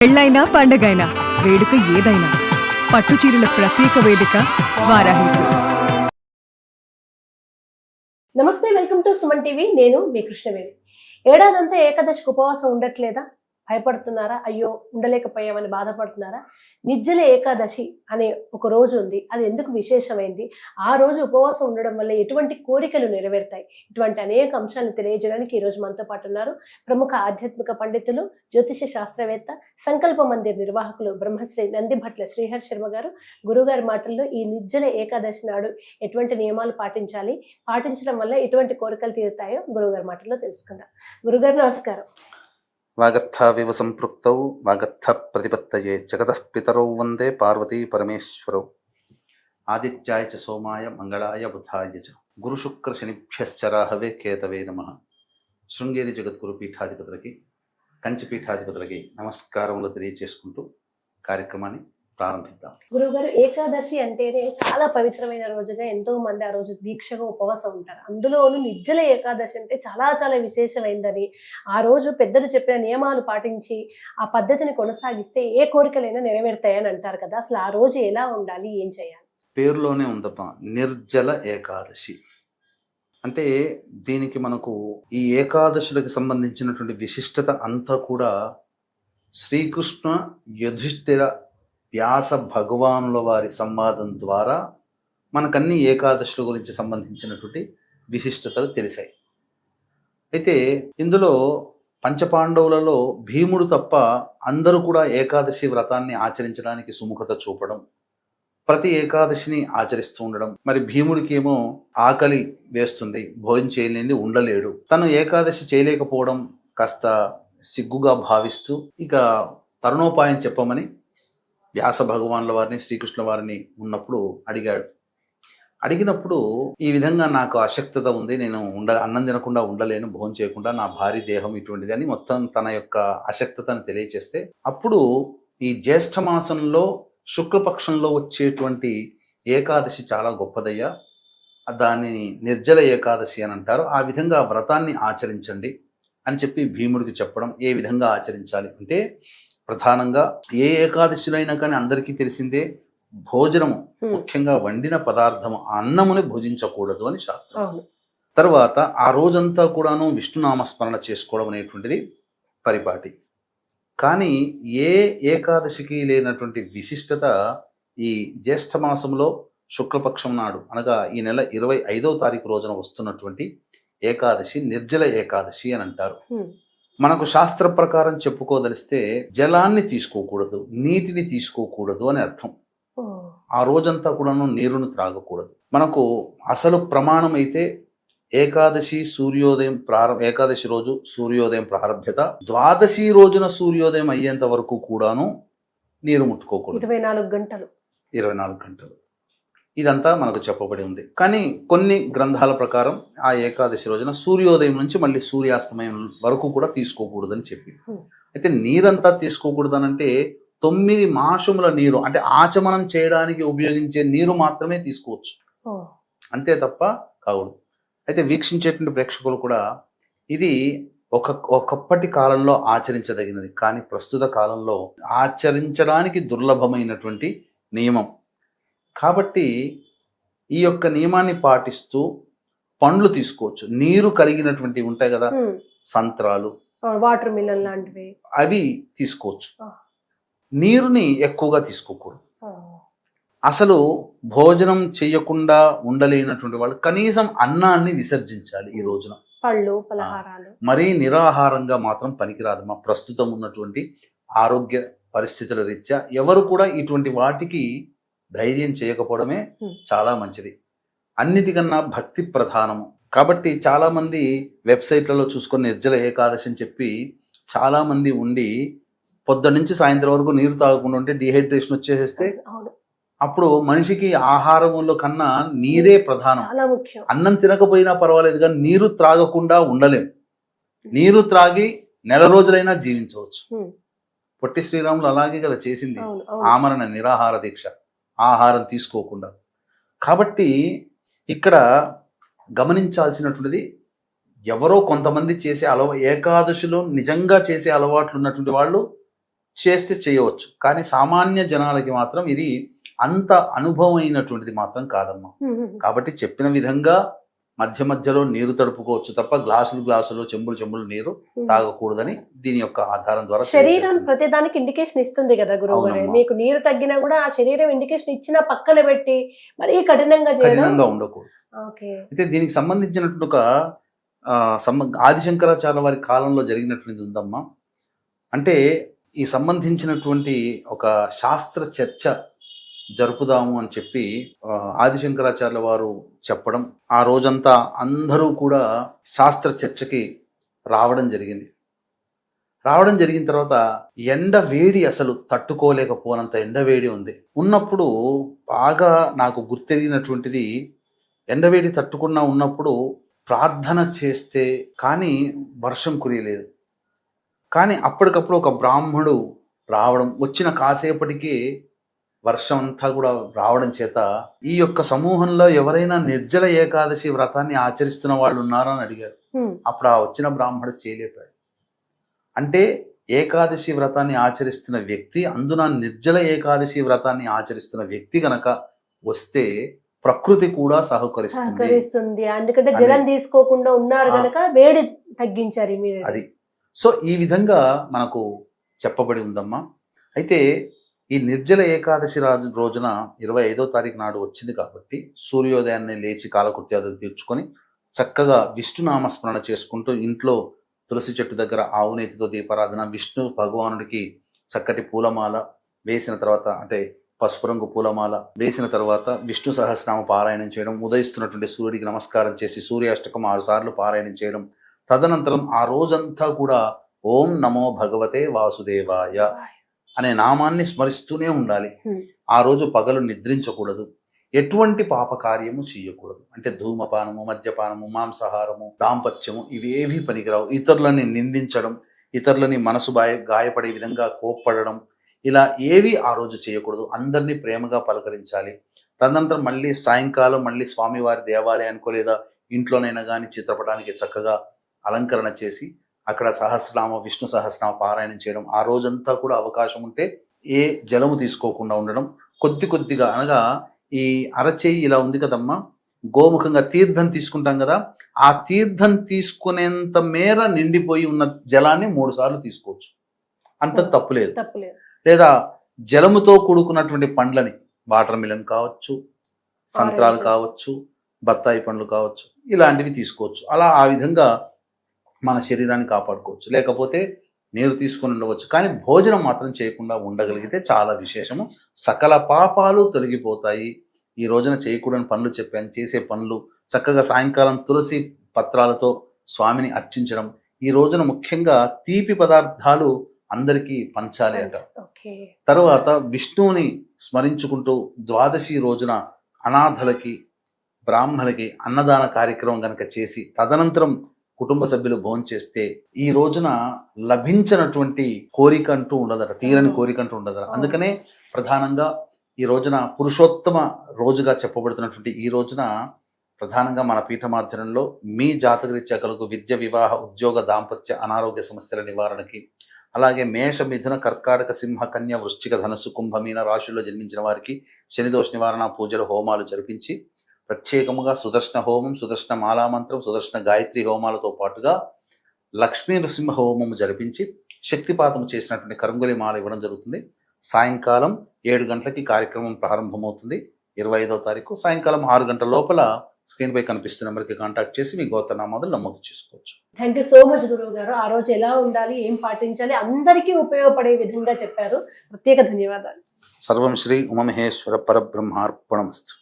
పెళ్ళైనా పండగైనా వేడుక ఏదైనా పట్టుచీరల ప్రత్యేక వేదిక వారాహి సిల్క్స్. నమస్తే, వెల్కమ్ టు సుమన్ టీవీ. నేను మీ కృష్ణవేణి. ఏడాదంతా ఏకాదశికి ఉపవాసం ఉండట్లేదా? భయపడుతున్నారా? అయ్యో ఉండలేకపోయామని బాధపడుతున్నారా? నిర్జల ఏకాదశి అనే ఒక రోజు ఉంది. అది ఎందుకు విశేషమైంది? ఆ రోజు ఉపవాసం ఉండడం వల్ల ఎటువంటి కోరికలు నెరవేరుతాయి? ఇటువంటి అనేక అంశాలను తెలియజేయడానికి ఈ రోజు మనతో పాటు ఉన్నారు ప్రముఖ ఆధ్యాత్మిక పండితులు, జ్యోతిష శాస్త్రవేత్త, సంకల్ప మందిర్ నిర్వాహకులు బ్రహ్మశ్రీ నందిభట్ల శ్రీహర్ శర్మ గారు. గురుగారి మాటల్లో ఈ నిర్జల ఏకాదశి నాడు ఎటువంటి నియమాలు పాటించాలి, పాటించడం వల్ల ఎటువంటి కోరికలు తీరుతాయో గురుగారి మాటల్లో తెలుసుకుందాం. గురుగారు నమస్కారం. వాగర్థావివ సంపృక్తౌ వాగర్థ ప్రతిపత్తయే జగతః పితరౌ వందే పార్వతీ పరమేశ్వరౌ. ఆదిత్యాయ చ సోమాయ మంగళాయ బుధాయ చ గురుశుక్ర శనిభ్యశ్చ రాహవే కేతవే నమః. శృంగేరి జగద్గురు పీఠాధిపతులకి, కంచి పీఠాధిపతులకి నమస్కారములు తెలియజేసుకుంటూ కార్యక్రమాన్ని ప్రారంభిద్దాం. గురుగారు, ఏకాదశి అంటేనే చాలా పవిత్రమైన రోజుగా ఎంతో మంది ఆ రోజు దీక్షగా ఉపవాసం ఉంటారు. అందులోనూ నిర్జల ఏకాదశి అంటే చాలా చాలా విశేషమైందని, ఆ రోజు పెద్దలు చెప్పిన నియమాలు పాటించి ఆ పద్ధతిని కొనసాగిస్తే ఏ కోరికలైనా నెరవేరుతాయని అంటారు కదా. అసలు ఆ రోజు ఎలా ఉండాలి, ఏం చేయాలి? పేరులోనే ఉందమ్మా, నిర్జల ఏకాదశి అంటే దీనికి మనకు ఈ ఏకాదశులకు సంబంధించినటువంటి విశిష్టత అంతా కూడా శ్రీకృష్ణ యుధిష్ఠిర వ్యాస భగవానుల వారి సంవాదం ద్వారా మనకన్నీ ఏకాదశుల గురించి సంబంధించినటువంటి విశిష్టతలు తెలిసాయి. అయితే ఇందులో పంచపాండవులలో భీముడు తప్ప అందరూ కూడా ఏకాదశి వ్రతాన్ని ఆచరించడానికి సుముఖత చూపడం, ప్రతి ఏకాదశిని ఆచరిస్తూ ఉండడం. మరి భీముడికి ఏమో ఆకలి వేస్తుంది, భోజనం చేయలేని ఉండలేడు. తను ఏకాదశి చేయలేకపోవడం కాస్త సిగ్గుగా భావిస్తూ ఇక తరుణోపాయం చెప్పమని వ్యాస భగవానుల వారిని, శ్రీకృష్ణ వారిని ఉన్నప్పుడు అడిగాడు. అడిగినప్పుడు ఈ విధంగా నాకు అశక్తత ఉంది, నేను అన్నం తినకుండా ఉండలేను, భోజనం చేయకుండా, నా భారీ దేహం ఇటువంటిది అని మొత్తం తన యొక్క అశక్తతను తెలియచేస్తే, అప్పుడు ఈ జ్యేష్ఠ మాసంలో శుక్లపక్షంలో వచ్చేటువంటి ఏకాదశి చాలా గొప్పదయ్యా, దానిని నిర్జల ఏకాదశి అని అంటారు, ఆ విధంగా వ్రతాన్ని ఆచరించండి అని చెప్పి భీముడికి చెప్పడం. ఏ విధంగా ఆచరించాలి అంటే, ప్రధానంగా ఏ ఏకాదశిలైనా కానీ అందరికీ తెలిసిందే, భోజనము ముఖ్యంగా వండిన పదార్థము అన్నముని భుజించకూడదు అని శాస్త్రం. తర్వాత ఆ రోజంతా కూడాను విష్ణునామస్మరణ చేసుకోవడం అనేటువంటిది పరిపాటి. కానీ ఏ ఏకాదశికి లేనటువంటి విశిష్టత ఈ జ్యేష్ఠ మాసంలో శుక్లపక్షం నాడు, అనగా ఈ నెల 25వ తారీఖు రోజున వస్తున్నటువంటి ఏకాదశి నిర్జల ఏకాదశి అని అంటారు. మనకు శాస్త్ర ప్రకారం చెప్పుకోదలిస్తే జలాన్ని తీసుకోకూడదు, నీటిని తీసుకోకూడదు అని అర్థం. ఆ రోజంతా కూడాను నీరును త్రాగకూడదు. మనకు అసలు ప్రమాణం అయితే ఏకాదశి సూర్యోదయం ఏకాదశి రోజు సూర్యోదయం ప్రారంభ్యత, ద్వాదశి రోజున సూర్యోదయం అయ్యేంత వరకు కూడాను నీరు ముట్టుకోకూడదు. 24 గంటలు ఇదంతా మనకు చెప్పబడి ఉంది. కానీ కొన్ని గ్రంథాల ప్రకారం ఆ ఏకాదశి రోజున సూర్యోదయం నుంచి మళ్ళీ సూర్యాస్తమయం వరకు కూడా తీసుకోకూడదని చెప్పి, అయితే నీరంతా తీసుకోకూడదనంటే 9 మాసముల నీరు అంటే ఆచమనం చేయడానికి ఉపయోగించే నీరు మాత్రమే తీసుకోవచ్చు, అంతే తప్ప కాకూడదు. అయితే వీక్షించేటువంటి ప్రేక్షకులు కూడా ఇది ఒకప్పటి కాలంలో ఆచరించదగినది, కానీ ప్రస్తుత కాలంలో ఆచరించడానికి దుర్లభమైనటువంటి నియమం. కాబట్టి ఈ యొక్క నియమాన్ని పాటిస్తూ పండ్లు తీసుకోవచ్చు. నీరు కలిగినటువంటి ఉంటాయి కదా, సంత్రాలు, వాటర్ మిలన్ లాంటివి, అవి తీసుకోవచ్చు. నీరుని ఎక్కువగా తీసుకోకూడదు. అసలు భోజనం చేయకుండా ఉండలేనటువంటి వాళ్ళు కనీసం అన్నాన్ని విసర్జించాలి ఈ రోజున. పళ్ళు, పలహారాలు మరీ నిరాహారంగా మాత్రం పనికిరాదు. మా ప్రస్తుతం ఉన్నటువంటి ఆరోగ్య పరిస్థితుల రీత్యా ఎవరు కూడా ఇటువంటి వాటికి ధైర్యం చేయకపోవడమే చాలా మంచిది. అన్నిటికన్నా భక్తి ప్రధానము. కాబట్టి చాలా మంది వెబ్సైట్లలో చూసుకొని నిర్జల ఏకాదశి అని చెప్పి చాలా మంది ఉండి పొద్దున్న నుంచి సాయంత్రం వరకు నీరు తాగకుండా ఉంటే డిహైడ్రేషన్ వచ్చేసేస్తే అప్పుడు మనిషికి ఆహారంలో కన్నా నీరే ప్రధానం. అన్నం తినకపోయినా పర్వాలేదు, కానీ నీరు త్రాగకుండా ఉండలేం. నీరు త్రాగి నెల రోజులైనా జీవించవచ్చు. పొట్టి శ్రీరాములు అలాగే కదా చేసింది, ఆమరణ నిరాహార దీక్ష, ఆహారం తీసుకోకుండా. కాబట్టి ఇక్కడ గమనించాల్సినటువంటిది, ఎవరో కొంతమంది చేసే ఏకాదశిలో నిజంగా చేసే అలవాట్లు ఉన్నటువంటి వాళ్ళు చేస్తే చేయవచ్చు, కానీ సామాన్య జనాలకి మాత్రం ఇది అంత అనుభవమైనటువంటిది మాత్రం కాదమ్మా. కాబట్టి చెప్పిన విధంగా మధ్య మధ్యలో నీరు తడుపుకోవచ్చు తప్ప గ్లాసులు చెంబులు నీరు తాగకూడదని దీని యొక్క ఆధారం ద్వారా శరీరం ప్రతిదానికి ఇండికేషన్ ఇస్తుంది కదా గురువు గారు. అవునమ్మా. మీకు నీరు తగ్గినా కూడా ఆ శరీరం ఇండికేషన్ ఇచ్చిన పక్కన పెట్టి మరీ కఠినంగా చేయడం. కఠినంగా ఉండకూడదు. ఓకే. అయితే దీనికి సంబంధించినటువంటి ఒక ఆదిశంకరాచార్య వారి కాలంలో జరిగినటువంటిది ఉందమ్మా. అంటే ఈ సంబంధించినటువంటి ఒక శాస్త్ర చర్చ జరుపుదాము అని చెప్పి ఆదిశంకరాచార్య వారు చెప్పడం, ఆ రోజంతా అందరూ కూడా శాస్త్ర చర్చకి రావడం జరిగింది. రావడం జరిగిన తర్వాత ఎండ వేడి అసలు తట్టుకోలేకపోనంత ఎండ వేడి ఉంది. ఉన్నప్పుడు బాగా నాకు గుర్తెరిగినటువంటిది, ఎండవేడి తట్టుకున్నా ఉన్నప్పుడు ప్రార్థన చేస్తే కానీ వర్షం కురియలేదు. కానీ అప్పటికప్పుడు ఒక బ్రాహ్మణుడు రావడం, వచ్చిన కాసేపటికి వర్షం అంతా కూడా రావడం చేత ఈ యొక్క సమూహంలో ఎవరైనా నిర్జల ఏకాదశి వ్రతాన్ని ఆచరిస్తున్న వాళ్ళు ఉన్నారా అని అడిగారు. అప్పుడు ఆ వచ్చిన బ్రాహ్మణుడు చేయలేపాడు. అంటే ఏకాదశి వ్రతాన్ని ఆచరిస్తున్న వ్యక్తి, అందున నిర్జల ఏకాదశి వ్రతాన్ని ఆచరిస్తున్న వ్యక్తి గనక వస్తే ప్రకృతి కూడా సహకరిస్తుంది. ఎందుకంటే జలం తీసుకోకుండా ఉన్నారు గనక వేడి తగ్గించారు అది. సో ఈ విధంగా మనకు చెప్పబడి ఉందమ్మా. అయితే ఈ నిర్జల ఏకాదశి రోజున 25వ తారీఖు నాడు వచ్చింది కాబట్టి సూర్యోదయాన్ని లేచి కాలకృత్యాలు తీర్చుకొని చక్కగా విష్ణునామస్మరణ చేసుకుంటూ ఇంట్లో తులసి చెట్టు దగ్గర ఆవునేతితో దీపారాధన, విష్ణు భగవానుడికి చక్కటి పూలమాల వేసిన తర్వాత, అంటే పసుపు రంగు పూలమాల వేసిన తర్వాత విష్ణు సహస్రనామ పారాయణం చేయడం, ఉదయిస్తున్నటువంటి సూర్యుడికి నమస్కారం చేసి సూర్యాష్టకం 6 సార్లు పారాయణం చేయడం, తదనంతరం ఆ రోజంతా కూడా ఓం నమో భగవతే వాసుదేవాయ అనే నామాన్ని స్మరిస్తూనే ఉండాలి. ఆ రోజు పగలు నిద్రించకూడదు, ఎటువంటి పాపకార్యము చేయకూడదు. అంటే ధూమపానము, మద్యపానము, మాంసాహారము, దాంపత్యము ఇవేవి పనికిరావు. ఇతరులని నిందించడం, ఇతరులని మనసు గాయపడే విధంగా కోప్పడడం, ఇలా ఏవి ఆ రోజు చేయకూడదు. అందరినీ ప్రేమగా పలకరించాలి. తదనంతరం మళ్ళీ సాయంకాలం మళ్ళీ స్వామివారి దేవాలయానికో లేదా ఇంట్లోనైనా కానీ చిత్రపటానికి చక్కగా అలంకరణ చేసి అక్కడ సహస్రనామ, విష్ణు సహస్రనామ పారాయణం చేయడం. ఆ రోజంతా కూడా అవకాశం ఉంటే ఏ జలము తీసుకోకుండా ఉండడం, కొద్దిగా అనగా ఈ అరచేయి ఇలా ఉంది కదమ్మా, గోముఖంగా తీర్థం తీసుకుంటాం కదా, ఆ తీర్థం తీసుకునేంత మేర నిండిపోయి ఉన్న జలాన్ని 3 సార్లు తీసుకోవచ్చు, అంతకు తప్పులేదు. లేదా జలముతో కూడుకున్నటువంటి పండ్లని, వాటర్ మిలన్ కావచ్చు, సంత్రాలు కావచ్చు, బత్తాయి పండ్లు కావచ్చు, ఇలాంటివి తీసుకోవచ్చు. అలా ఆ విధంగా మన శరీరాన్ని కాపాడుకోవచ్చు. లేకపోతే నీరు తీసుకుని ఉండవచ్చు, కానీ భోజనం మాత్రం చేయకుండా ఉండగలిగితే చాలా విశేషము. సకల పాపాలు తొలగిపోతాయి. ఈ రోజున చేయకూడని పనులు చెప్పాను, చేసే పనులు చక్కగా సాయంకాలం తులసి పత్రాలతో స్వామిని అర్చించడం. ఈ రోజున ముఖ్యంగా తీపి పదార్థాలు అందరికీ పంచాలి అట. తర్వాత విష్ణువుని స్మరించుకుంటూ ద్వాదశి రోజున అనాథలకి, బ్రాహ్మలకి అన్నదాన కార్యక్రమం కనుక చేసి తదనంతరం కుటుంబ సభ్యులు భోంచేస్తే ఈ రోజున లభించినటువంటి కోరిక అంటూ ఉండదట, తీరని కోరిక అంటూ ఉండదట. అందుకనే ప్రధానంగా ఈ రోజున పురుషోత్తమ రోజుగా చెప్పబడుతున్నటువంటి ఈ రోజున ప్రధానంగా మన పీఠమాధ్యనంలో మీ జాతకరీత్యా కలుగు విద్య, వివాహ, ఉద్యోగ, దాంపత్య, అనారోగ్య సమస్యల నివారణకి, అలాగే మేష, మిథున, కర్కాటక, సింహ, కన్య, వృశ్చిక, ధనస్సు, కుంభ, మీన రాశుల్లో జన్మించిన వారికి శనిదోష నివారణ పూజలు, హోమాలు జరిపించి ప్రత్యేకముగా సుదర్శన హోమం, సుదర్శన మాలామంత్రం, సుదర్శన గాయత్రి హోమాలతో పాటుగా లక్ష్మీ నృసింహ హోమము జరిపించి శక్తిపాతం చేసినటువంటి కరంగులి మాల ఇవ్వడం జరుగుతుంది. సాయంకాలం 7 గంటలకి కార్యక్రమం ప్రారంభమవుతుంది. 25వ తారీఖు సాయంకాలం 6 గంటల లోపల స్క్రీన్ పై కనిపిస్తున్న నెంబర్కి కాంటాక్ట్ చేసి మీ గోత్రనామాలు నమోదు చేసుకోవచ్చు. థ్యాంక్ యూ సో మచ్ గురువు గారు. ఆ రోజు ఎలా ఉండాలి, ఏం పాటించాలి, అందరికీ ఉపయోగపడే విధంగా చెప్పారు. ప్రత్యేక ధన్యవాదాలు. సర్వం శ్రీ ఉమామహేశ్వర పరబ్రహ్మార్పణమస్తు.